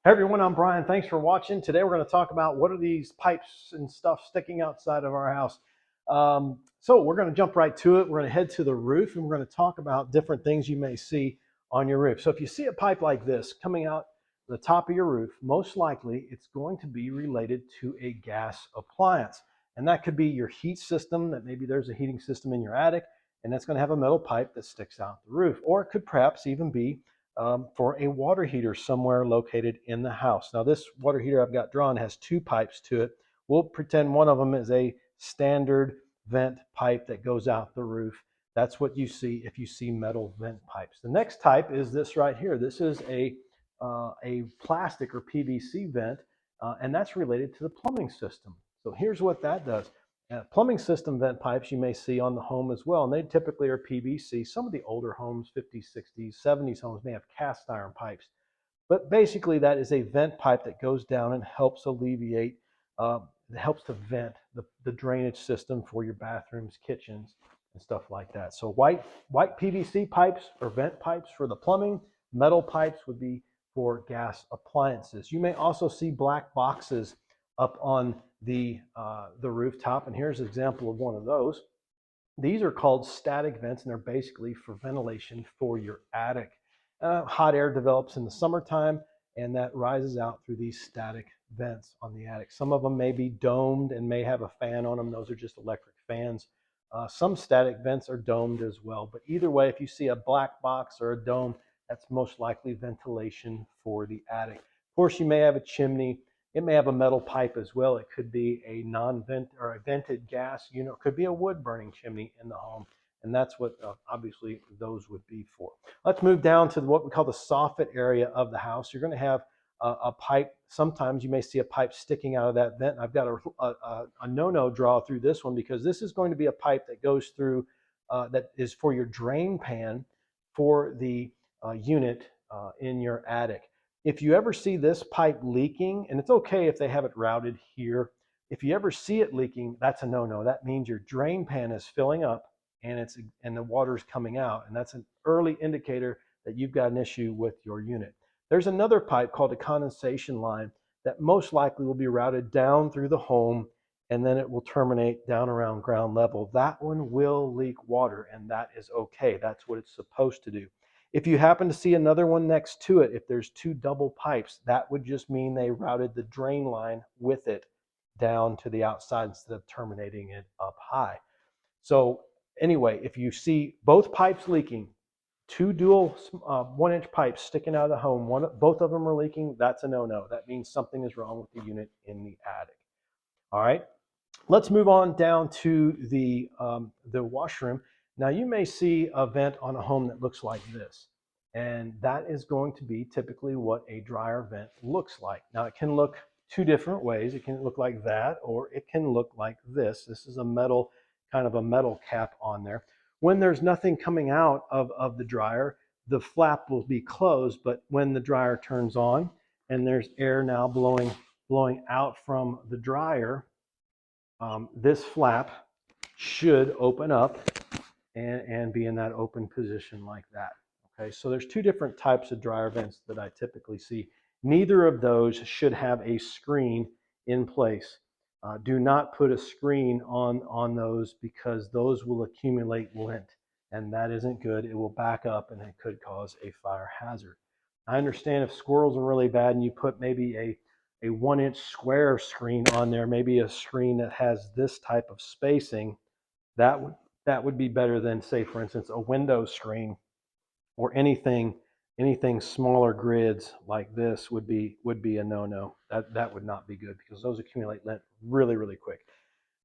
Hey everyone, I'm Brian. Thanks for watching. Today we're going to talk about what are these pipes and stuff sticking outside of our house. So we're going to jump right to it. We're going to head to the roof and we're going to talk about different things you may see on your roof. So if you see a pipe like this coming out the top of your roof, most likely it's going to be related to a gas appliance. And that could be your heat system, that maybe there's a heating system in your attic and that's going to have a metal pipe that sticks out the roof. Or it could perhaps even be for a water heater somewhere located in the house. Now this water heater I've got drawn has two pipes to it. We'll pretend one of them is a standard vent pipe that goes out the roof. That's what you see if you see metal vent pipes. The next type is this right here. This is a plastic or PVC vent, and that's related to the plumbing system. So here's what that does. Plumbing system vent pipes you may see on the home as well, and they typically are PVC. Some of the older homes, 50s, 60s, 70s homes may have cast iron pipes. But basically that is a vent pipe that goes down and helps alleviate, helps to vent the drainage system for your bathrooms, kitchens, and stuff like that. So white PVC pipes or vent pipes for the plumbing. Metal pipes would be for gas appliances. You may also see black boxes up on the rooftop, and here's an example of one of those. These are called static vents, and they're basically for ventilation for your attic. Hot air develops in the summertime, and that rises out through these static vents on the attic. Some of them may be domed and may have a fan on them. Those are just electric fans. Some static vents are domed as well, but either way, if you see a black box or a dome, that's most likely ventilation for the attic. Of course, you may have a chimney. It may have a metal pipe as well. It could be a non-vent or a vented gas unit. It could be a wood burning chimney in the home. And that's what obviously those would be for. Let's move down to what we call the soffit area of the house. You're going to have a pipe. Sometimes you may see a pipe sticking out of that vent. I've got a no-no draw through this one because this is going to be a pipe that goes through that is for your drain pan for the unit in your attic. If you ever see this pipe leaking, and it's okay if they have it routed here, if you ever see it leaking, that's a no-no. That means your drain pan is filling up and the water's coming out, and that's an early indicator that you've got an issue with your unit. There's another pipe called a condensation line that most likely will be routed down through the home, and then it will terminate down around ground level. That one will leak water, and that is okay. That's what it's supposed to do. If you happen to see another one next to it, if there's two double pipes, that would just mean they routed the drain line with it down to the outside instead of terminating it up high. So anyway, if you see both pipes leaking, two dual 1-inch pipes sticking out of the home, both of them are leaking, that's a no-no. That means something is wrong with the unit in the attic. All right, let's move on down to the washroom. Now you may see a vent on a home that looks like this, and that is going to be typically what a dryer vent looks like. Now it can look two different ways. It can look like that, or it can look like this. This is a metal, kind of a metal cap on there. When there's nothing coming out of the dryer, the flap will be closed, but when the dryer turns on and there's air now blowing out from the dryer, this flap should open up and be in that open position like that. Okay, so there's two different types of dryer vents that I typically see. Neither of those should have a screen in place. Do not put a screen on those because those will accumulate lint, and that isn't good. It will back up and it could cause a fire hazard. I understand if squirrels are really bad and you put maybe a 1-inch square screen on there, maybe a screen that has this type of spacing, that would be better than, say, for instance, a window screen or anything smaller grids like this would be a no-no. That would not be good because those accumulate lint really quick.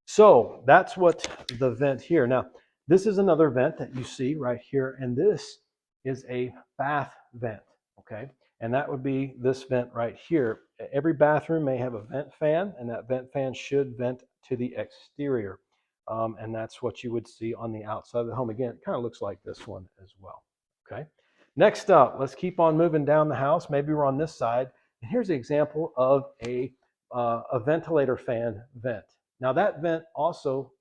So that's what the vent here. Now, this is another vent that you see right here, and this is a bath vent, okay? And that would be this vent right here. Every bathroom may have a vent fan, and that vent fan should vent to the exterior. And that's what you would see on the outside of the home. Again, it kind of looks like this one as well, okay? Next up, let's keep on moving down the house. Maybe we're on this side. And here's an example of a ventilator fan vent. Now that vent also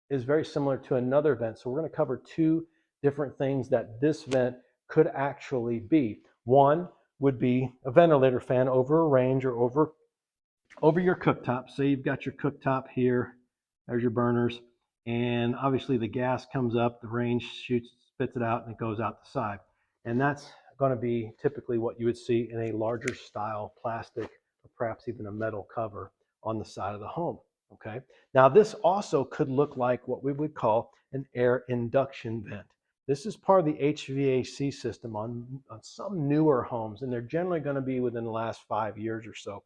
is very similar to another vent. So we're going to cover two different things that this vent could actually be. One, would be a ventilator fan over a range or over your cooktop. Say you've got your cooktop here, there's your burners, and obviously the gas comes up, the range shoots, spits it out, and it goes out the side. And that's going to be typically what you would see in a larger style plastic or perhaps even a metal cover on the side of the home. Okay. Now this also could look like what we would call an air induction vent. This is part of the HVAC system on some newer homes, and they're generally going to be within the last 5 years or so.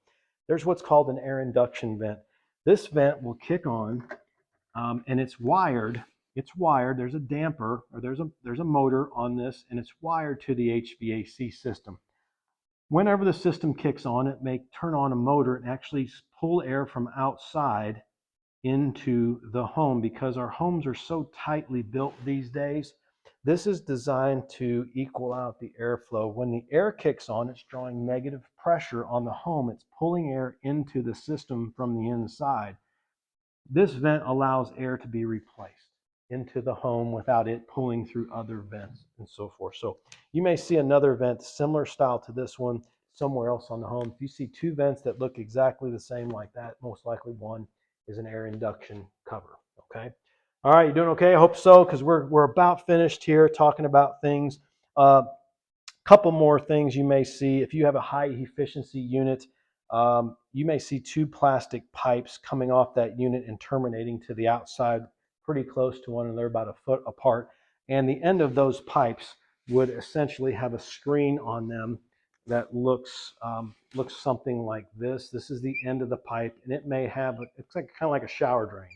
There's what's called an air induction vent. This vent will kick on, and it's wired. It's wired. There's a damper, or there's a motor on this, and it's wired to the HVAC system. Whenever the system kicks on, it may turn on a motor and actually pull air from outside into the home. Because our homes are so tightly built these days, this is designed to equal out the airflow. When the air kicks on, it's drawing negative pressure on the home. It's pulling air into the system from the inside. This vent allows air to be replaced into the home without it pulling through other vents and so forth. So you may see another vent similar style to this one somewhere else on the home. If you see two vents that look exactly the same like that, most likely one is an air induction cover. Okay. All right, you doing okay? I hope so, because we're about finished here talking about things. Couple more things you may see. If you have a high efficiency unit, you may see two plastic pipes coming off that unit and terminating to the outside pretty close to one another, about a foot apart. And the end of those pipes would essentially have a screen on them that looks something like this. This is the end of the pipe, and it may have, it's like kind of like a shower drain.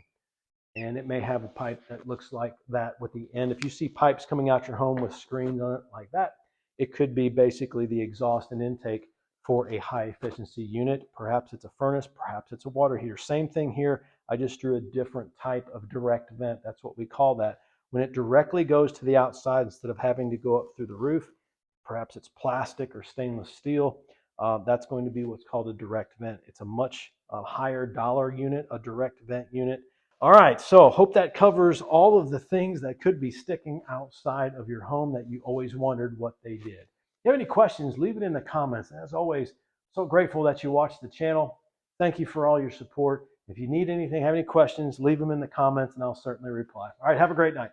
And it may have a pipe that looks like that with the end. If you see pipes coming out your home with screens on it like that, it could be basically the exhaust and intake for a high efficiency unit. Perhaps it's a furnace, perhaps it's a water heater. Same thing here. I just drew a different type of direct vent. That's what we call that. When it directly goes to the outside instead of having to go up through the roof, perhaps it's plastic or stainless steel, that's going to be what's called a direct vent. It's a much higher dollar unit, a direct vent unit. All right, so hope that covers all of the things that could be sticking outside of your home that you always wondered what they did. If you have any questions, leave it in the comments. As always, so grateful that you watched the channel. Thank you for all your support. If you need anything, have any questions, leave them in the comments and I'll certainly reply. All right, have a great night.